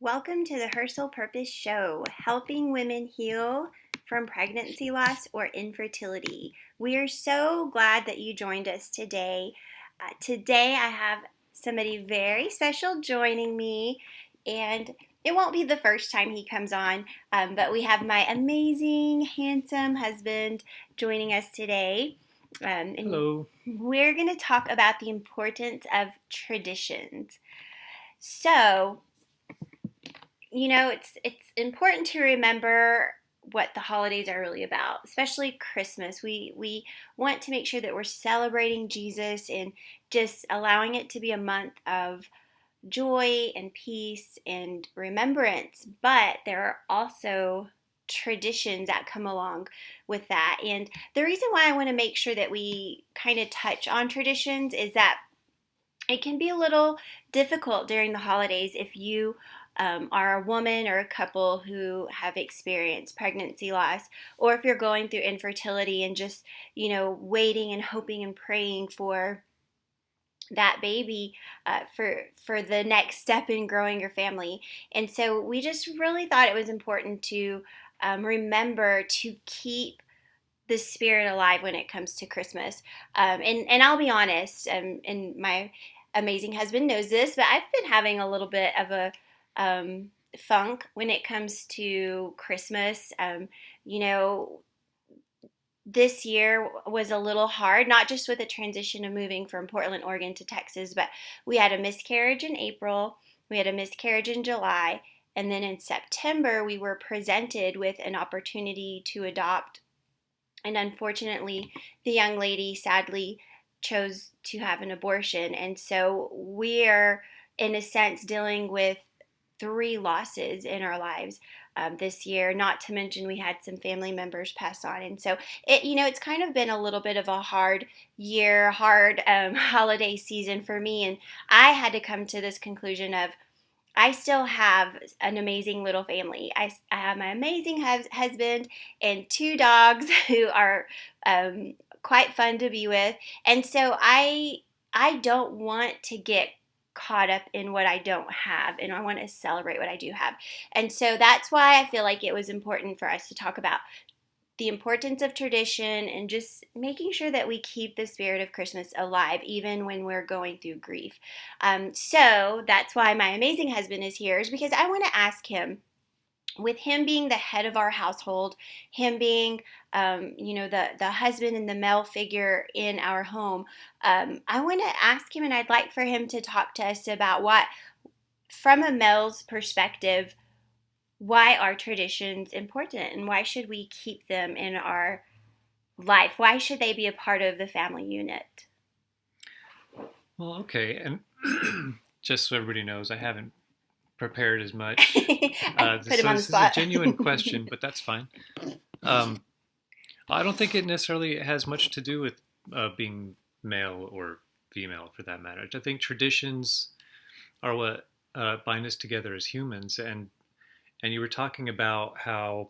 Welcome to the Her Soul Purpose Show, helping women heal from pregnancy loss or infertility. We are so glad that you joined us today. Today I have somebody very special joining me, and it won't be the first time he comes on, but we have my amazing, handsome husband joining us today. And Hello. we're going to talk about the importance of traditions. So, it's important to remember what the holidays are really about, especially Christmas. We want to make sure that we're celebrating Jesus and just allowing it to be a month of joy and peace and remembrance. But there are also traditions that come along with that. And the reason why I want to make sure that we kind of touch on traditions is that it can be a little difficult during the holidays if you are a woman or a couple who have experienced pregnancy loss, or if you're going through infertility and just, waiting and hoping and praying for that baby for the next step in growing your family. And so we just really thought it was important to remember to keep the spirit alive when it comes to Christmas. And I'll be honest, and my amazing husband knows this, but I've been having a little bit of a funk when it comes to Christmas. You know, this year was a little hard, not just with the transition of moving from Portland, Oregon to Texas, but we had a miscarriage in April, we had a miscarriage in July, and then in September we were presented with an opportunity to adopt. And unfortunately, the young lady sadly chose to have an abortion. And so we're, in a sense, dealing with three losses in our lives this year, not to mention we had some family members pass on. And so it's kind of been a little bit of a hard year, hard holiday season for me. And I had to come to this conclusion of I still have an amazing little family. I have my amazing husband and two dogs who are quite fun to be with. And so I don't want to get caught up in what I don't have, and I want to celebrate what I do have. And so that's why I feel like it was important for us to talk about the importance of tradition and just making sure that we keep the spirit of Christmas alive even when we're going through grief. So that's why my amazing husband is here, is because I want to ask him, with him being the head of our household, him being, the husband and the male figure in our home, I want to ask him, and I'd like for him to talk to us about what, from a male's perspective, why are traditions important and why should we keep them in our life? Why should they be a part of the family unit? Well, okay. And just so everybody knows, I haven't prepared as much. I put him So on the this is a spot. genuine question, but that's fine. Um, I don't think it necessarily has much to do with being male or female, for that matter. I think traditions are what bind us together as humans. And you were talking about how,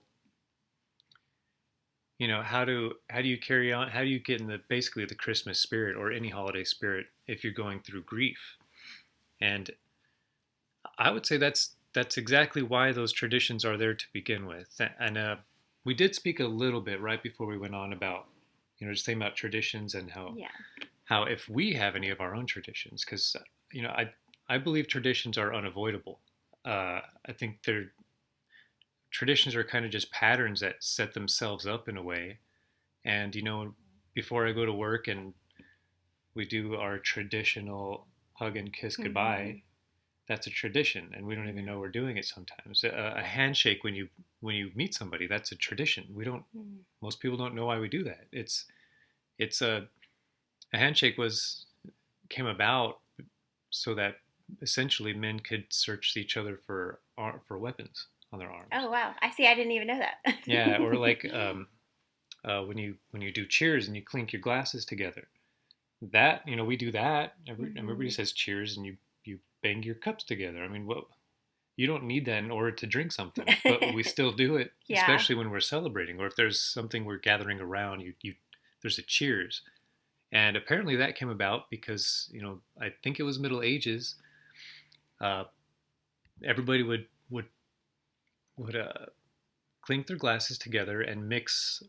how do you carry on? How do you get in the basically the Christmas spirit or any holiday spirit if you're going through grief? And I would say that's exactly why those traditions are there to begin with. And we did speak a little bit right before we went on about, just thinking about traditions and how Yeah. how if we have any of our own traditions, because I believe traditions are unavoidable. I think traditions are kind of just patterns that set themselves up in a way. And before I go to work and we do our traditional hug and kiss Mm-hmm. goodbye, that's a tradition, and we don't even know we're doing it sometimes. A handshake when you meet somebody, that's a tradition. We don't. Most people don't know why we do that. It's a handshake came about so that essentially men could search each other for weapons on their arms. Oh, wow. I see. I didn't even know that. Yeah, or like when you do cheers and you clink your glasses together. That we do that. Everybody Mm-hmm. says cheers, and you bang your cups together. I mean, what you don't need that in order to drink something, but we still do it, Yeah. especially when we're celebrating or if there's something we're gathering around. You there's a cheers, and apparently that came about because I think it was Middle Ages. Uh, Everybody would would clink their glasses together and mix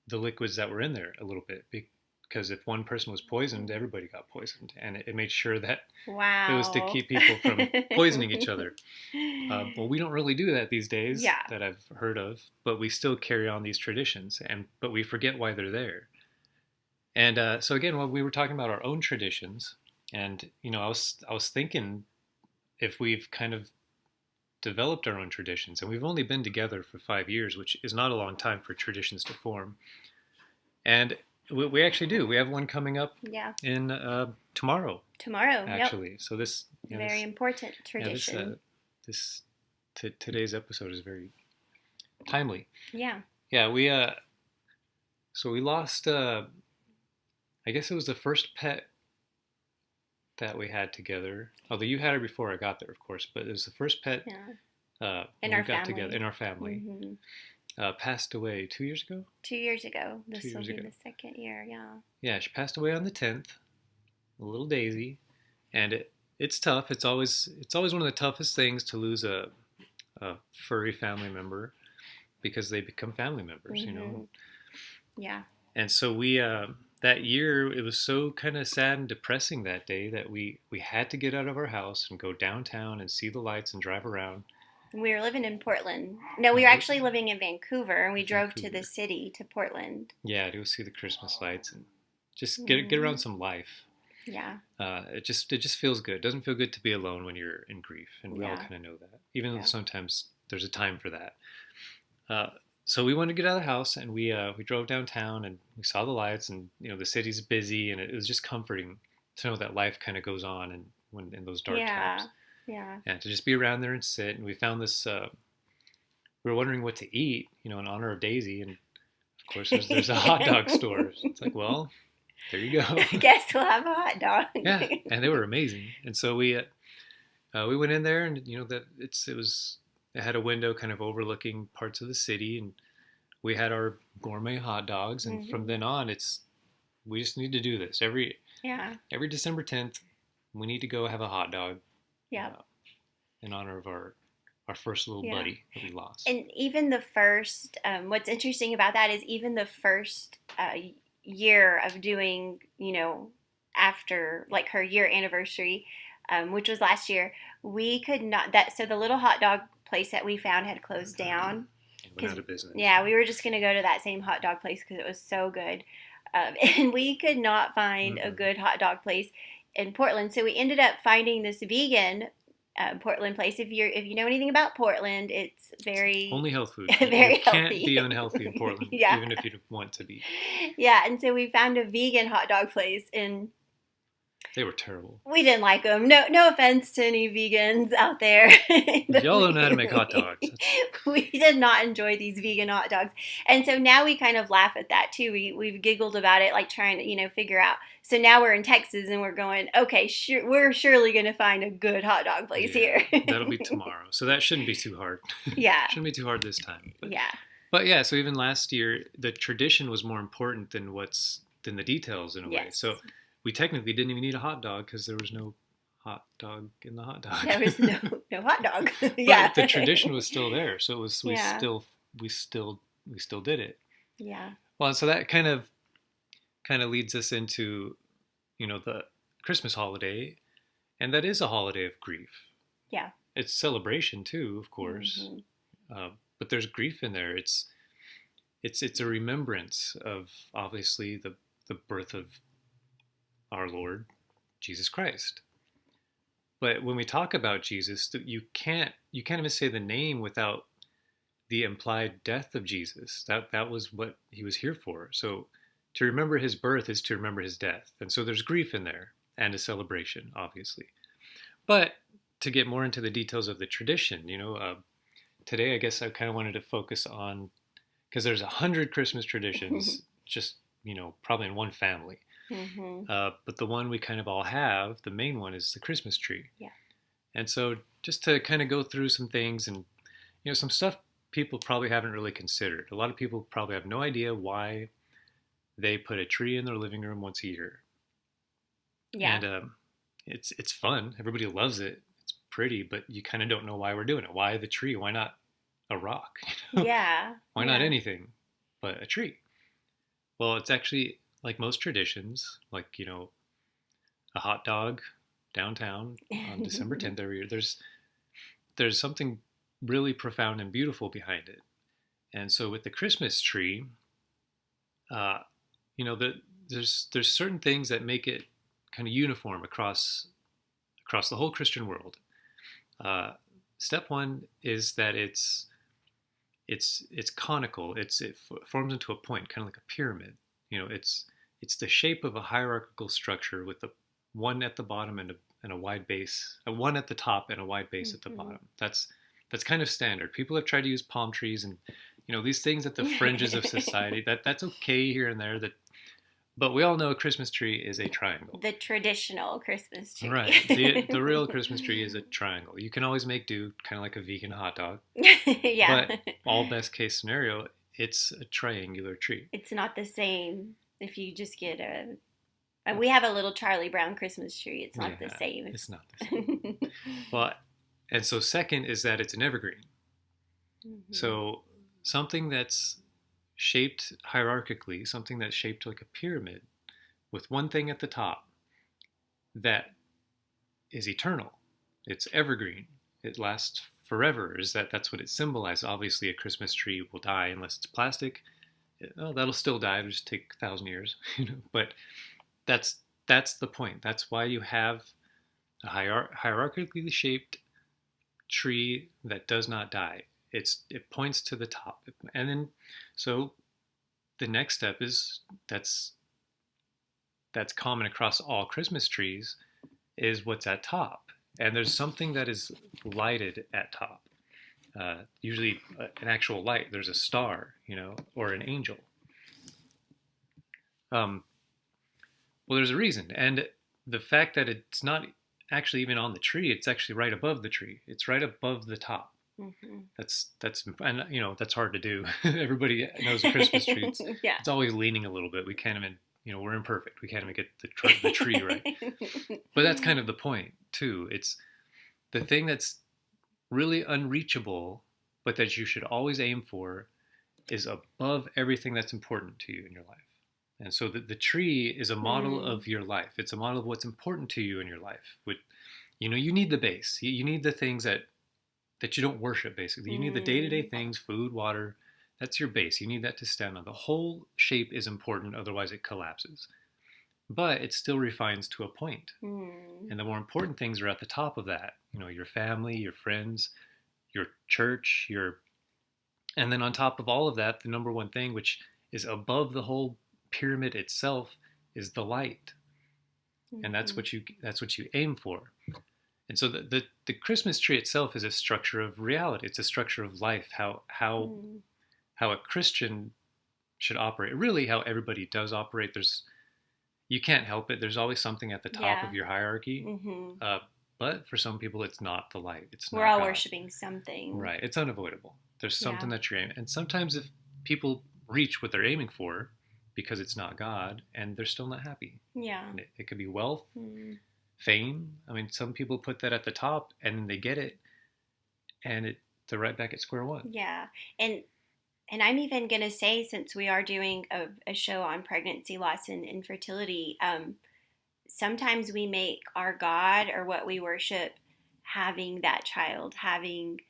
the liquids that were in there a little bit, because if one person was poisoned, everybody got poisoned, and it made sure that it was to Wow. keep people from poisoning each other. Well, we don't really do that these days Yeah. that I've heard of, but we still carry on these traditions, but we forget why they're there. And so again, when we were talking about our own traditions, and I was thinking if we've kind of developed our own traditions, and we've only been together for 5 years, which is not a long time for traditions to form. And we actually do. We have one coming up Yeah. in tomorrow, Tomorrow. Yep. actually. So this, Very important yeah, this tradition. this today's episode is very timely. Yeah. Yeah, so we lost. I guess it was the first pet that we had together. Although you had her before I got there, of course, but it was the first pet Yeah. when In our we got family. together in our family. Hmm. Passed away 2 years ago. 2 years ago. This 2 will years be ago. the second year. Yeah. Yeah, she passed away on the 10th. A little Daisy, and it's tough. It's always one of the toughest things to lose a furry family member, because they become family members, Yeah. And so we that year, it was so kind of sad and depressing that day that we had to get out of our house and go downtown and see the lights and drive around. We were living in Portland. No, we were actually living in Vancouver, and we drove to the city, to Portland. Yeah, to go see the Christmas lights and just get around some life. Yeah. It just feels good. It doesn't feel good to be alone when you're in grief, and we all kind of know that. Even though sometimes there's a time for that. So we wanted to get out of the house, and we drove downtown, and we saw the lights, and the city's busy, and it was just comforting to know that life kind of goes on, and when in those dark times. Yeah. And to just be around there and sit. And we found this. We were wondering what to eat, in honor of Daisy, and of course there's a hot dog store. It's like, well, there you go. I guess we'll have a hot dog. Yeah, and they were amazing. And so we went in there, and it had a window kind of overlooking parts of the city, and we had our gourmet hot dogs. And from then on, we just need to do this every December 10th. We need to go have a hot dog. Yeah. In honor of our first little buddy that we lost. And even the first, what's interesting about that is even the first year of doing, after like her year anniversary, which was last year, we could not, so the little hot dog place that we found had closed down. It went out of business. Yeah, we were just going to go to that same hot dog place because it was so good. And we could not find a good hot dog place in Portland. So we ended up finding this vegan Portland place. If you know anything about Portland, it's very only health food. Very you can't healthy. be unhealthy in Portland, even if you want to be. Yeah, and so we found a vegan hot dog place, and they were terrible. We didn't like them. No offense to any vegans out there. Y'all don't know how to make hot dogs. We did not enjoy these vegan hot dogs. And so now we kind of laugh at that too. We've giggled about it, like trying to, figure out. So now we're in Texas and we're going, okay, we're surely going to find a good hot dog place here. That'll be tomorrow. So that shouldn't be too hard. Yeah. Shouldn't be too hard this time. Yeah. But yeah, so even last year, the tradition was more important than the details in a way. So we technically didn't even need a hot dog because there was no hot dog in the hot dog. There was no hot dog. Yeah. But the tradition was still there, so it was we still did it. Yeah. Well, so that kind of leads us into the Christmas holiday, and that is a holiday of grief. Yeah. It's celebration too, of course, but there's grief in there. It's a remembrance of obviously the birth of our Lord Jesus Christ. But when we talk about Jesus, you can't even say the name without the implied death of Jesus. That was what he was here for. So to remember his birth is to remember his death. And so there's grief in there and a celebration, obviously. But to get more into the details of the tradition, today I guess I kind of wanted to focus on, because there's 100 Christmas traditions, just, probably in one family. Mm-hmm. But the one we kind of all have, the main one, is the Christmas tree. Yeah. And so just to kind of go through some things and, some stuff people probably haven't really considered. A lot of people probably have no idea why they put a tree in their living room once a year. Yeah. And it's fun. Everybody loves it. It's pretty, but you kind of don't know why we're doing it. Why the tree? Why not a rock. Yeah. Why not Yeah. anything but a tree? Well, it's actually like most traditions, like, a hot dog downtown on December 10th every year. There's something really profound and beautiful behind it. And so with the Christmas tree, uh, you know, the, there's certain things that make it kind of uniform across the whole Christian world. Uh, Step one is that it's conical. It forms into a point, kind of like a pyramid. It's the shape of a hierarchical structure with a one at the bottom and a wide base, a one at the top and a wide base at the Mhm. bottom. That's kind of standard. People have tried to use palm trees and these things at the fringes of society. That's okay here and there. But we all know a Christmas tree is a triangle. The traditional Christmas tree. Right. The real Christmas tree is a triangle. You can always make do, kind of like a vegan hot dog. Yeah. But all best case scenario, it's a triangular tree. It's not the same if you just get a. We have a little Charlie Brown Christmas tree. It's not the Yeah, same. it's not the same. Well, and so second is that it's an evergreen. Mhm. So something that's shaped hierarchically, something that's shaped like a pyramid with one thing at the top that is eternal. It's evergreen. It lasts forever. That's what it symbolizes? Obviously, a Christmas tree will die unless it's plastic. That'll still die. It'll just take 1,000 years, But that's that's the point. That's why you have a hierarchically shaped tree that does not die. It points to the top, and then so the next step is that's common across all Christmas trees is what's at top. And there's something that is lighted at top. Usually an actual light. There's a star, or an angel. Um, well, there's a reason, and the fact that it's not actually even on the tree, it's actually right above the tree. It's right above the top. Mhm. That's and that's hard to do. Everybody knows a Christmas tree. Yeah. It's always leaning a little bit. We can't even we're imperfect. We can't even get the tree right. But that's kind of the point too. It's the thing that's really unreachable, but that you should always aim for, is above everything that's important to you in your life. And so the tree is a model Hmm. of your life. It's a model of what's important to you in your life. You need the base. You need the things that you don't worship, basically. You need the day-to-day Mm. things, food, water. That's your base. You need that to stand on. The whole shape is important, otherwise it collapses. But it still refines to a point. Mm. And the more important things are at the top of that. Your family, your friends, your church, and then on top of all of that, the number one thing, which is above the whole pyramid itself, is the light. And Mhm. that's what you aim for. And so the Christmas tree itself is a structure of reality. It's a structure of life, Mm. how a Christian should operate. Really, how everybody does operate. You can't help it. There's always something at the top Yeah. of your hierarchy. Hmm. But for some people, it's not the light. It's We're not all God. worshiping something. Right. It's unavoidable. There's Yeah. something that you're aiming. And sometimes if people reach what they're aiming for because it's not God, and they're still not happy. Yeah. And it could be wealth, Mm. fame. I mean, some people put that at the top and then they get it, and they're right back at square one. Yeah. And I'm even gonna say, since we are doing a show on pregnancy loss and infertility, sometimes we make our God or what we worship having that child, having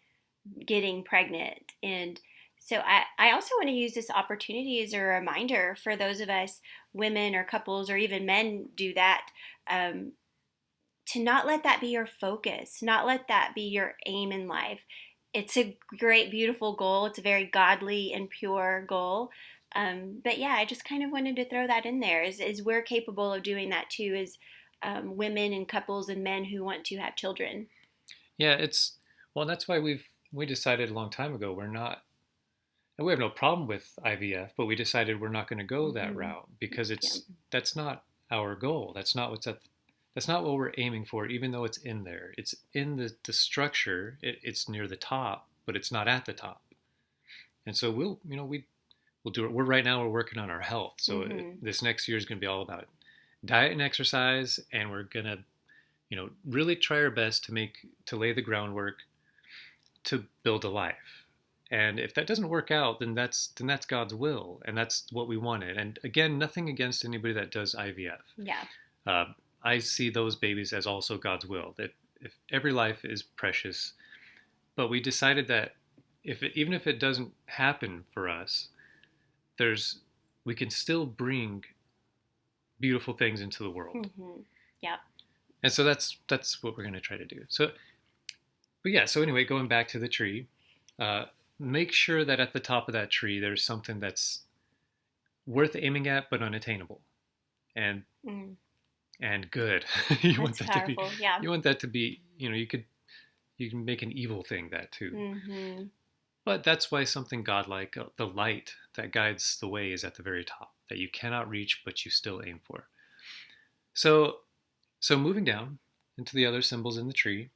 getting pregnant. And so I also want to use this opportunity as a reminder for those of us, women or couples or even men do that, um, to not let that be your focus, not let that be your aim in life. It's a great, beautiful goal. It's a very godly and pure goal. But yeah, I just kind of wanted to throw that in there. Is we're capable of doing that too, as women and couples and men who want to have children. Yeah, well, that's why we decided a long time ago and we have no problem with IVF, but we decided we're not going to go that Mm-hmm. route because Yeah. that's not our goal. That's not what we're aiming for, even though it's in there. It's in the structure. It's near the top, but it's not at the top. And so we'll do it. We're working on our health. So Mm-hmm. this next year is going to be all about diet and exercise, and we're going to really try our best to lay the groundwork to build a life. And if that doesn't work out, then that's God's will, and that's what we wanted. And again, nothing against anybody that does IVF. Yeah. Uh, I see those babies as also God's will. That if every life is precious, but we decided that even if it doesn't happen for us, there's we can still bring beautiful things into the world. Mm-hmm. Yeah. And so that's what we're going to try to do. So, but yeah. So anyway, going back to the tree, uh, make sure that at the top of that tree there's something that's worth aiming at but unattainable, and Mm. and good. you want That's that to be powerful. Yeah. you want that to be. You can make an evil thing that too. Mm-hmm. But that's why something godlike, the light that guides the way, is at the very top, that you cannot reach, but you still aim for. So, so moving down into the other symbols in the tree,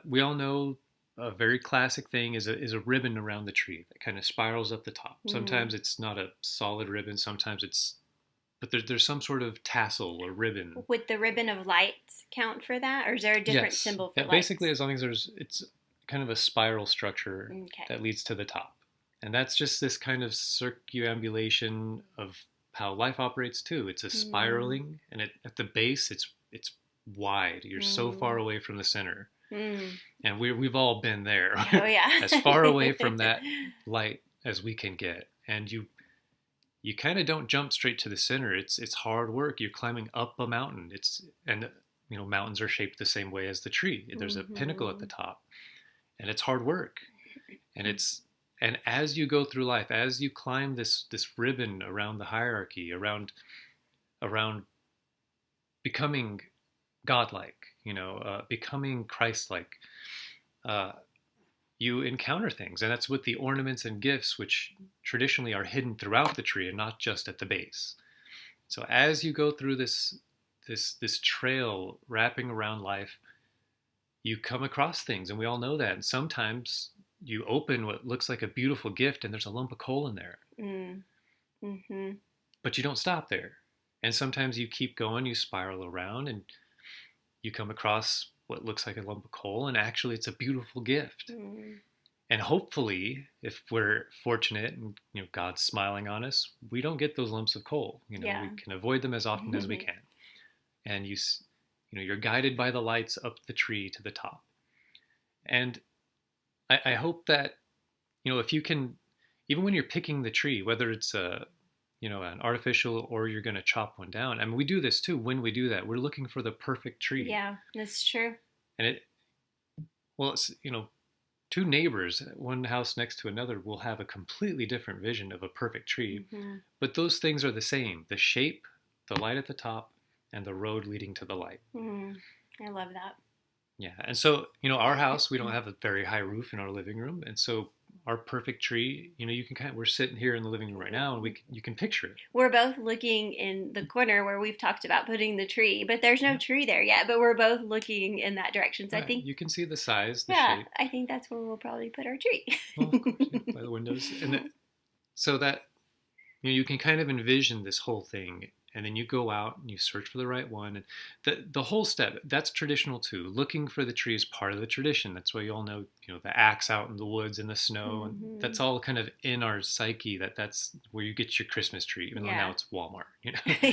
we all know a very classic thing is a ribbon around the tree that kind of spirals up the top. Mm. Sometimes it's not a solid ribbon. Sometimes but there's some sort of tassel or ribbon. Would the ribbon of lights count for that, or is there a different Yes, symbol for yeah, lights? basically as long as it's kind of a spiral structure Okay. that leads to the top, and that's just this kind of circumambulation of how life operates too. It's a Mm. spiraling, and at the base it's wide. You're so far Mm. away from the center, Mm. and we've all been there, Oh yeah. as far away from that light as we can get. And you kind of don't jump straight to the center. It's hard work. You're climbing up a mountain. And mountains are shaped the same way as the tree. There's a pinnacle at the Mm-hmm. top, and it's hard work. And as you go through life, as you climb this ribbon around the hierarchy, around becoming godlike, becoming Christ-like, uh, you encounter things, and that's with the ornaments and gifts, which traditionally are hidden throughout the tree and not just at the base. So as you go through this trail wrapping around life, you come across things, and we all know that. And sometimes you open what looks like a beautiful gift, and there's a lump of coal in there, Mm. Mm-hmm. but you don't stop there. And sometimes you keep going, you spiral around, and you come across what looks like a lump of coal, and actually it's a beautiful gift. Mm. And hopefully, if we're fortunate and God's smiling on us, we don't get those lumps of coal. Yeah. We can avoid them as often as we can. And you're guided by the lights up the tree to the top. And I hope that if you can, even when you're picking the tree, whether it's an artificial or you're going to chop one down. I mean, we do this too. When we do that, we're looking for the perfect tree. Yeah, that's true. And it's two neighbors, one house next to another, will have a completely different vision of a perfect tree. Mm-hmm. But those things are the same: the shape, the light at the top, and the road leading to the light. Mm. I love that. Yeah. And so, our house, we don't have a very high roof in our living room. And so our perfect tree, you can we're sitting here in the living room right now, and you can picture it. We're both looking in the corner where we've talked about putting the tree, but there's no Yeah. tree there yet, but we're both looking in that direction. So I Right. think, You can see the size, the yeah, shape. I think that's where we'll probably put our tree. Well, of course, yeah, by the windows. So that you can kind of envision this whole thing, and then you go out and you search for the right one. And the whole step, that's traditional too. Looking for the tree is part of the tradition. That's why you all know, the axe out in the woods in the snow, and Mm-hmm. that's all kind of in our psyche. That's where you get your Christmas tree, even though Yeah. now it's Walmart.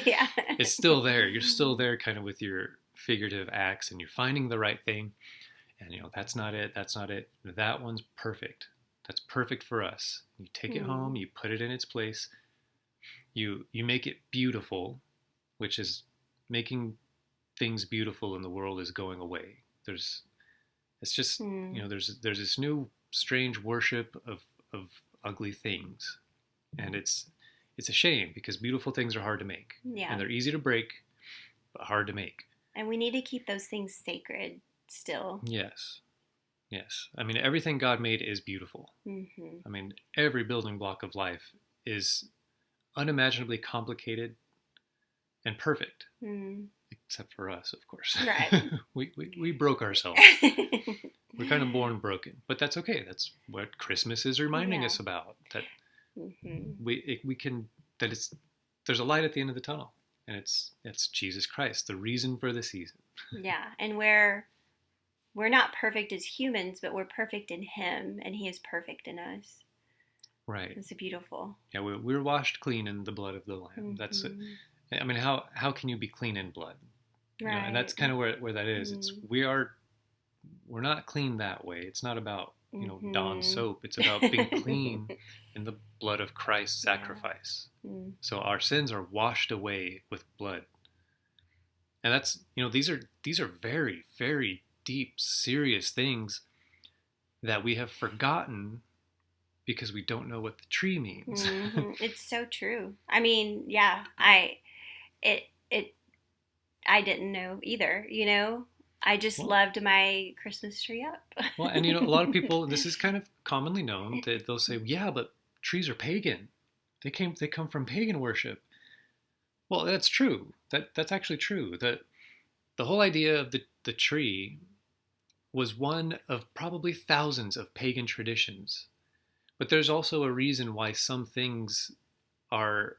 Yeah. It's still there. You're still there, kind of with your figurative axe, and you're finding the right thing. And that's not it. That's not it. That one's perfect. That's perfect for us. You take it home. You put it in its place. You make it beautiful, which is making things beautiful in the world is going away. It's just there's this new strange worship of ugly things, and it's a shame, because beautiful things are hard to make, Yeah. and they're easy to break, but hard to make. And we need to keep those things sacred still. Yes. I mean, everything God made is beautiful. Mm-hmm. I mean, every building block of life is unimaginably complicated and perfect, except for us, of course. Right. we broke ourselves. We're kind of born broken, but that's okay. That's what Christmas is reminding us about. That we can there's a light at the end of the tunnel, and it's Jesus Christ, the reason for the season. Yeah, and where we're not perfect as humans, but we're perfect in Him, and He is perfect in us. Right. It's beautiful. Yeah, we're washed clean in the blood of the Lamb. That's it. Mm-hmm. I mean, how can you be clean in blood? And that's Right. kind of where that is. It's Mm-hmm. we're not clean that way. It's not about Dawn Mm-hmm. soap. It's about being clean in the blood of Christ's Yeah. sacrifice. Mm. So our sins are washed away with blood, and that's these are very very deep, serious things that we have forgotten because we don't know what the tree means. Mm-hmm. It's so true. I mean, yeah, it I didn't know either. I just well, loved my Christmas tree up. well, and a lot of people. This is kind of commonly known that they'll say, "Yeah, but trees are pagan. They come from pagan worship." Well, that's true. That's actually true. The whole idea of the tree was one of probably thousands of pagan traditions. But there's also a reason why some things are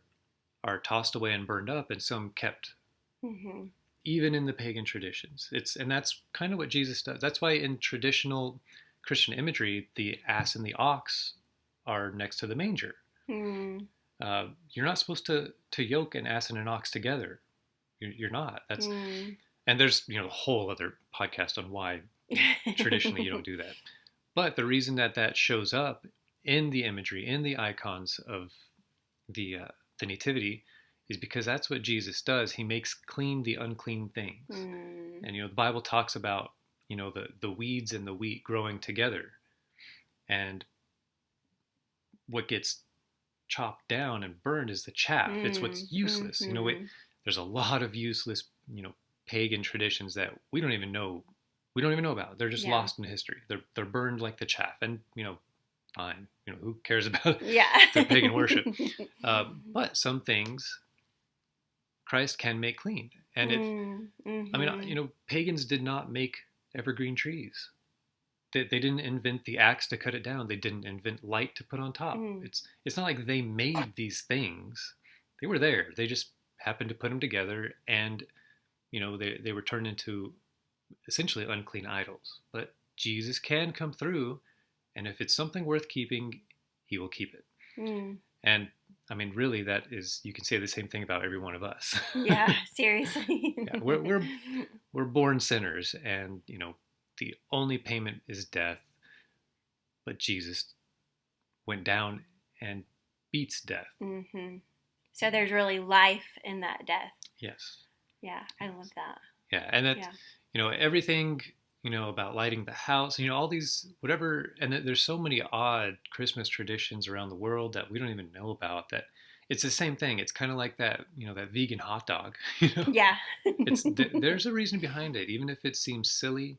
are tossed away and burned up, and some kept, Hmm. even in the pagan traditions. And that's kind of what Jesus does. That's why in traditional Christian imagery, the ass and the ox are next to the manger. Mm. You're not supposed to yoke an ass and an ox together. You're not. That's Mm. And there's a whole other podcast on why traditionally you don't do that. But the reason that shows up in the imagery, in the icons of the nativity, is because that's what Jesus does. He makes clean the unclean things. Mm. And the Bible talks about the weeds and the wheat growing together, and what gets chopped down and burned is the chaff. It's Mm. what's useless. Mm-hmm. There's a lot of useless pagan traditions that we don't even know about. They're just Yeah. lost in history. They're burned like the chaff, and fine. Who cares about Yeah. their pagan worship? But some things Christ can make clean, and Mm. I mean, Mm-hmm. pagans did not make evergreen trees. They didn't invent the axe to cut it down. They didn't invent light to put on top. Mm. It's not like they made these things. They were there. They just happened to put them together, and they were turned into essentially unclean idols. But Jesus can come through, and if it's something worth keeping, He will keep it. Mm. And I mean, really, you can say the same thing about every one of us. Yeah, seriously. Yeah, we're born sinners, and the only payment is death. But Jesus went down and beats death. Mm-hmm. So there's really life in that death. Yes. Yeah, I love that. Yeah, and that Yeah. everything about lighting the house, all these whatever, and there's so many odd Christmas traditions around the world that we don't even know about. That it's the same thing. It's kind of like that vegan hot dog. Yeah. There's a reason behind it, even if it seems silly.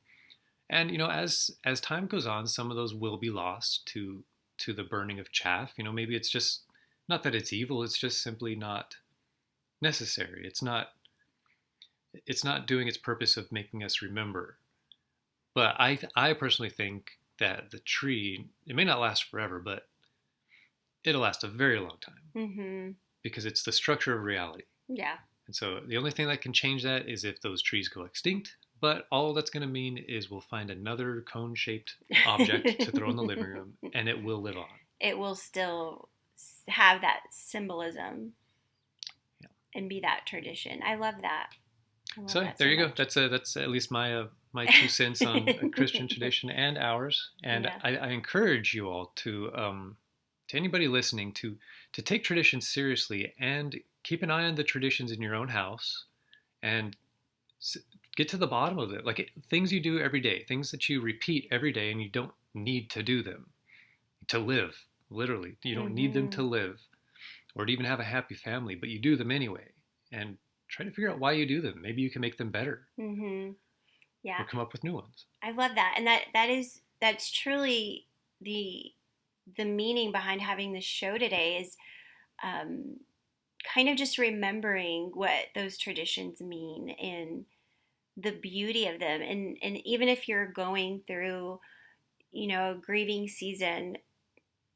And as time goes on, some of those will be lost to the burning of chaff. Maybe it's just not that it's evil. It's just simply not necessary. It's not doing its purpose of making us remember. But I personally think that the tree, it may not last forever, but it'll last a very long time Mm-hmm. because it's the structure of reality. Yeah. And so the only thing that can change that is if those trees go extinct. But all that's going to mean is we'll find another cone-shaped object to throw in the living room, and it will live on. It will still have that symbolism, Yeah. and be that tradition. I love that. So That there so you go. much. That's at least my 2 cents on a Christian tradition and ours. And Yeah. I encourage you all to anybody listening to take traditions seriously and keep an eye on the traditions in your own house and get to the bottom of it. Like things you do every day, things that you repeat every day, and you don't need to do them to live. Literally, you don't need them to Mm-hmm. live or to even have a happy family, but you do them anyway. And try to figure out why you do them. Maybe you can make them better Mm-hmm. Yeah. or come up with new ones. I love that. And that's truly the meaning behind having this show today is um, kind of just remembering what those traditions mean and the beauty of them. And even if you're going through, a grieving season,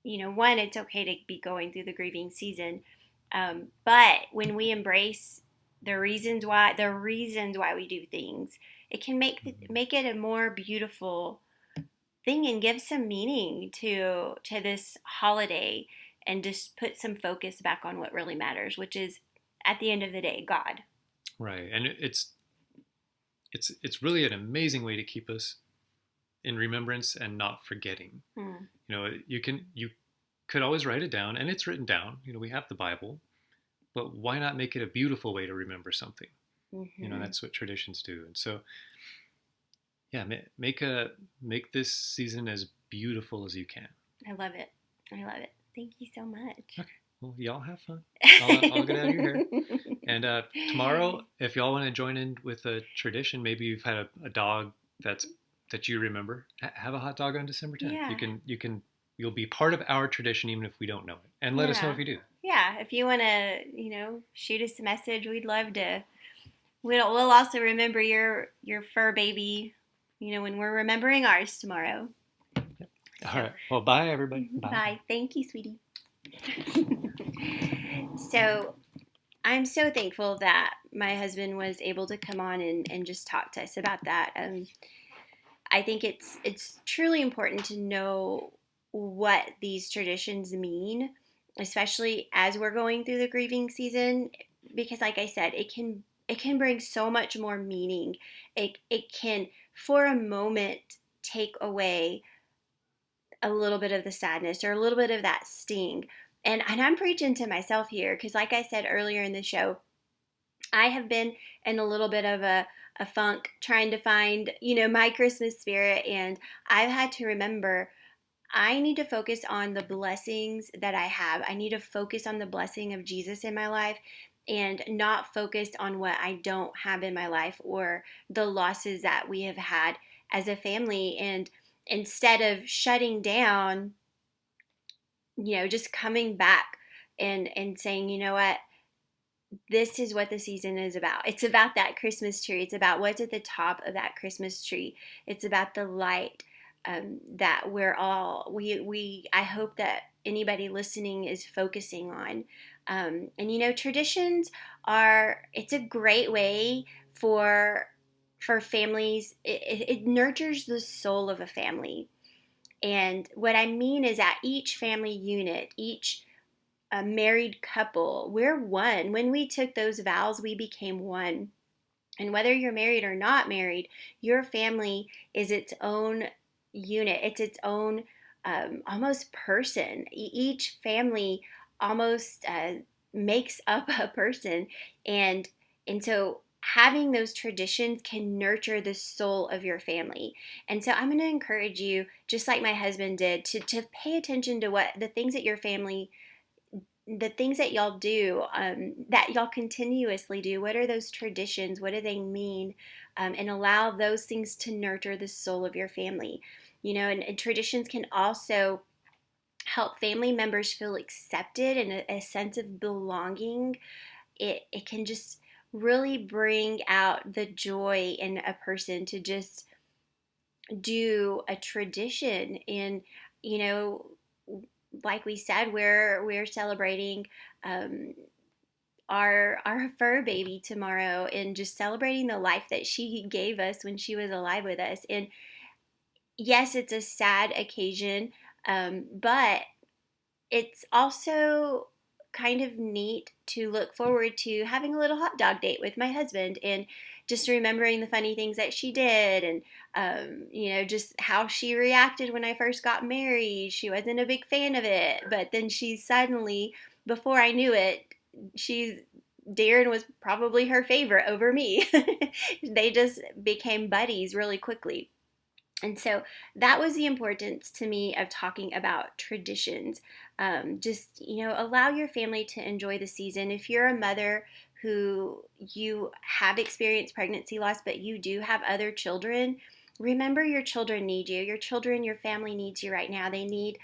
one, it's okay to be going through the grieving season. But when we embrace the reasons why we do things. It can make it a more beautiful thing and give some meaning to this holiday, and just put some focus back on what really matters, which is at the end of the day, God. Right, and it's really an amazing way to keep us in remembrance and not forgetting. Hmm. You could always write it down, and it's written down. We have the Bible, but why not make it a beautiful way to remember something? Mm-hmm. That's what traditions do. And so, yeah, make this season as beautiful as you can. I love it. I love it. Thank you so much. Okay, well, y'all have fun. I'll get out of your hair. And tomorrow, if y'all want to join in with a tradition, maybe you've had a dog that you remember. Have a hot dog on December 10th. Yeah. You'll be part of our tradition even if we don't know it. And let us know Yeah. if you do. Yeah. If you want to, shoot us a message, we'd love to. We'll also remember your fur baby, when we're remembering ours tomorrow. Yep. All right. Well, bye everybody. Bye. Bye. Thank you, sweetie. So I'm so thankful that my husband was able to come on and just talk to us about that. I think it's truly important to know what these traditions mean, especially as we're going through the grieving season, because like I said, it can bring so much more meaning. It can, for a moment, take away a little bit of the sadness or a little bit of that sting. And I'm preaching to myself here because, like I said earlier in the show, I have been in a little bit of a funk trying to find, my Christmas spirit. And I've had to remember I need to focus on the blessings that I have. I need to focus on the blessing of Jesus in my life and not focus on what I don't have in my life or the losses that we have had as a family. And instead of shutting down, just coming back and saying, you know what, this is what the season is about. It's about that Christmas tree. It's about what's at the top of that Christmas tree. It's about the light that I hope that anybody listening is focusing on. And traditions it's a great way for families. It nurtures the soul of a family. And what I mean is that each family unit, each a married couple, we're one. When we took those vows, we became one. And whether you're married or not married, your family is its own unit. It's its own almost person. Each family almost makes up a person, and so having those traditions can nurture the soul of your family. And so I'm going to encourage you, just like my husband did, to pay attention to what the things that y'all do, that y'all continuously do. What are those traditions? What do they mean? And allow those things to nurture the soul of your family. And traditions can also help family members feel accepted and a sense of belonging. It can just really bring out the joy in a person to just do a tradition. And you know like we said, we're celebrating um, our fur baby tomorrow, and just celebrating the life that she gave us when she was alive with us. And yes, it's a sad occasion, but it's also kind of neat to look forward to having a little hot dog date with my husband, and just remembering the funny things that she did, and just how she reacted when I first got married. She wasn't a big fan of it, but then she suddenly, before I knew it, she Darin was probably her favorite over me. They just became buddies really quickly. And so that was the importance to me of talking about traditions. Just, allow your family to enjoy the season. If you're a mother who you have experienced pregnancy loss, but you do have other children, remember your children need you. Your family needs you right now. They need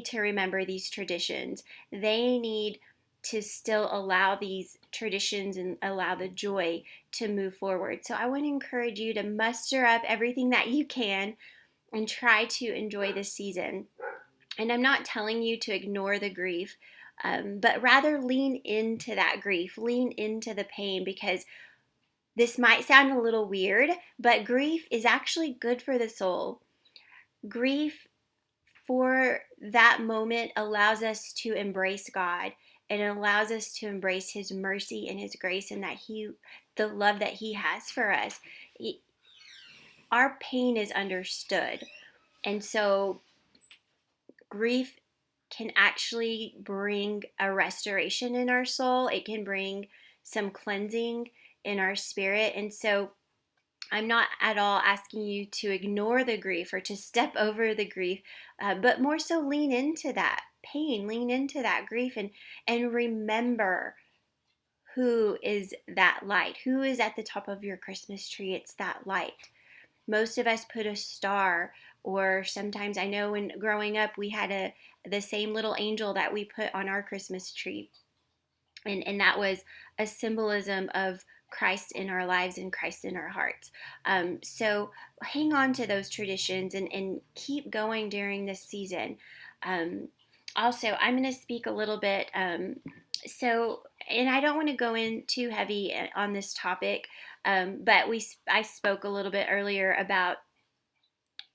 to remember these traditions. They need to still allow these traditions and allow the joy to move forward. So I want to encourage you to muster up everything that you can and try to enjoy this season. And I'm not telling you to ignore the grief. but rather lean into that grief, lean into the pain, because this might sound a little weird, but grief is actually good for the soul. Grief for that moment allows us to embrace God, and it allows us to embrace his mercy and his grace, and the love that he has for us. Our pain is understood. And so grief can actually bring a restoration in our soul. It can bring some cleansing in our spirit. And so I'm not at all asking you to ignore the grief or to step over the grief, but more so lean into that pain, lean into that grief, and remember who is that light, who is at the top of your Christmas tree. It's that light. Most of us put a star, or sometimes, I know when growing up we had the same little angel that we put on our Christmas tree, and that was a symbolism of Christ in our lives and Christ in our hearts. So hang on to those traditions, and keep going during this season. Um, Also, I'm going to speak a little bit. And I don't want to go in too heavy on this topic, but I spoke a little bit earlier about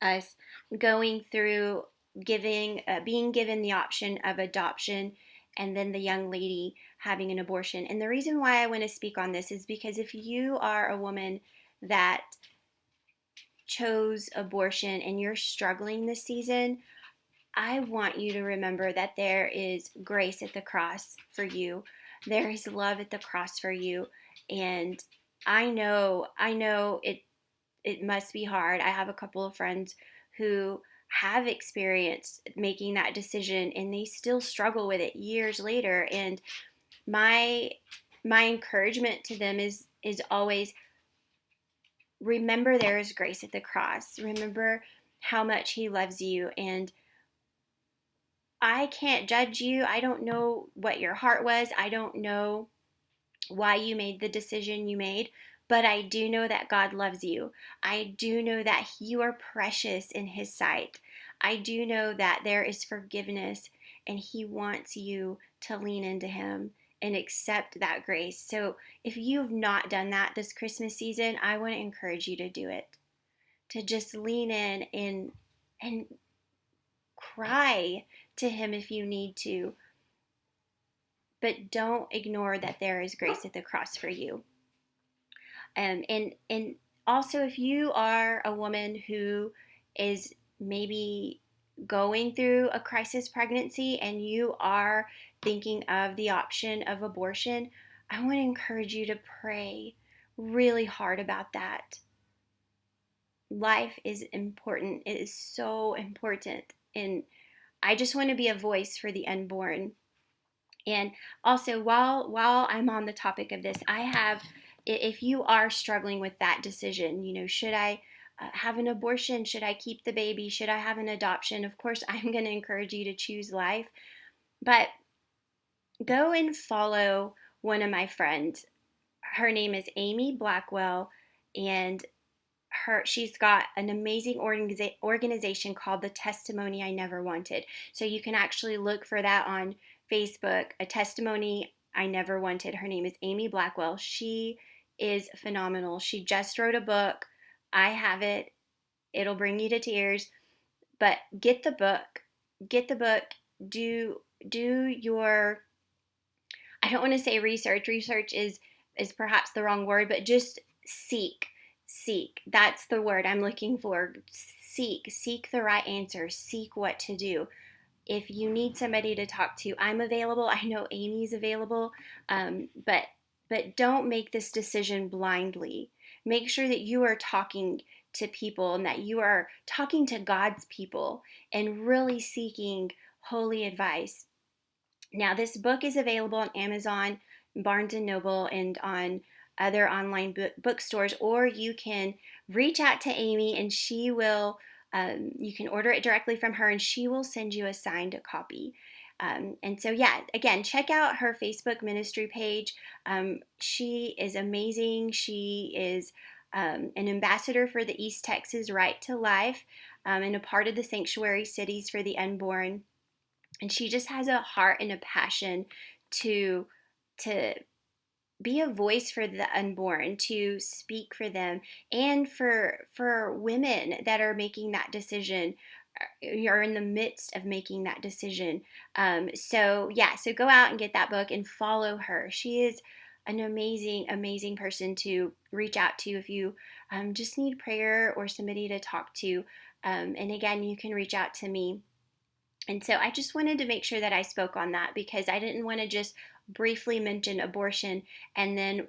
us going through being given the option of adoption, and then the young lady having an abortion. And the reason why I want to speak on this is because if you are a woman that chose abortion and you're struggling this season, I want you to remember that there is grace at the cross for you. There is love at the cross for you. And I know it must be hard. I have a couple of friends who have experienced making that decision, and they still struggle with it years later. And my my encouragement to them is always remember there is grace at the cross. Remember how much he loves you, and I can't judge you. I don't know what your heart was. I don't know why you made the decision you made, but I do know that God loves you. I do know that you are precious in his sight. I do know that there is forgiveness, and he wants you to lean into him and accept that grace. So if you've not done that this Christmas season, I want to encourage you to do it. To just lean in and cry to him if you need to, but don't ignore that there is grace at the cross for you. And also, if you are a woman who is maybe going through a crisis pregnancy and you are thinking of the option of abortion, I want to encourage you to pray really hard about that. Life is important. It is so important. And I just want to be a voice for the unborn. And also, while I'm on the topic of this, I have, if you are struggling with that decision, should I have an abortion? Should I keep the baby? Should I have an adoption? Of course, I'm going to encourage you to choose life, but go and follow one of my friends. Her name is Amy Blackwell, and she's got an amazing organization called The Testimony I Never Wanted. So you can actually look for that on Facebook, A Testimony I Never Wanted. Her name is Amy Blackwell. She is phenomenal. She just wrote a book. I have it. It'll bring you to tears. But get the book. Get the book. Do your, I don't want to say research. Research is perhaps the wrong word, but just seek. Seek. That's the word I'm looking for. Seek the right answer. Seek what to do. If you need somebody to talk to, I'm available. I know Amy's available. But don't make this decision blindly. Make sure that you are talking to people, and that you are talking to God's people and really seeking holy advice. Now, this book is available on Amazon, Barnes and Noble, and on other online bookstores, or you can reach out to Amy, and she will, you can order it directly from her, and she will send you a signed copy. And so, yeah, again, check out her Facebook ministry page. She is amazing. She is an ambassador for the East Texas Right to Life, and a part of the Sanctuary Cities for the Unborn. And she just has a heart and a passion to to be a voice for the unborn, to speak for them, and for women that are making that decision, you're in the midst of making that decision. So yeah, so go out and get that book and follow her. She is an amazing, amazing person to reach out to if you just need prayer or somebody to talk to. And again, you can reach out to me. And so I just wanted to make sure that I spoke on that because I didn't want to just briefly mention abortion and then,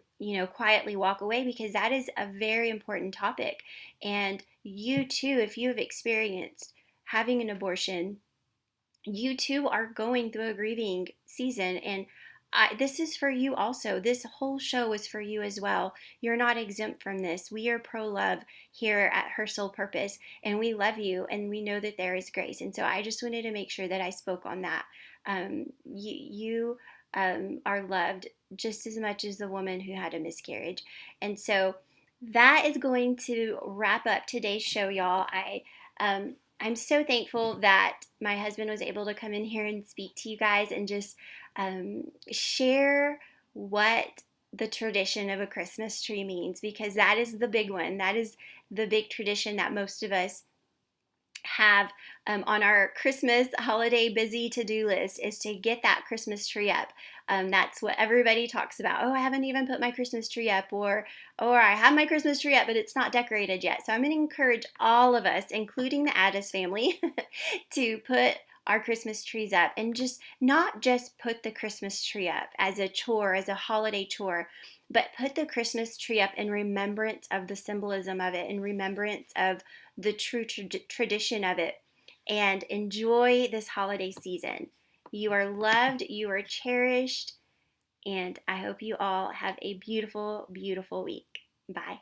quietly walk away, because that is a very important topic. And you too, if you have experienced having an abortion, you too are going through a grieving season. And this is for you also. This whole show is for you as well. You're not exempt from this. We are pro love here at Her Soul Purpose, and we love you, and we know that there is grace. And so I just wanted to make sure that I spoke on that. You are loved just as much as the woman who had a miscarriage. And so that is going to wrap up today's show, y'all. I'm so thankful that my husband was able to come in here and speak to you guys and just share what the tradition of a Christmas tree means, because that is the big one. That is the big tradition that most of us have on our Christmas holiday busy to-do list, is to get that Christmas tree up. That's what everybody talks about. Oh, I haven't even put my Christmas tree up, or I have my Christmas tree up, but it's not decorated yet. So I'm going to encourage all of us, including the Addis family, to put our Christmas trees up, and just not just put the Christmas tree up as a chore, as a holiday chore, but put the Christmas tree up in remembrance of the symbolism of it, in remembrance of the true tradition of it, and enjoy this holiday season. You are loved, you are cherished, and I hope you all have a beautiful, beautiful week. Bye.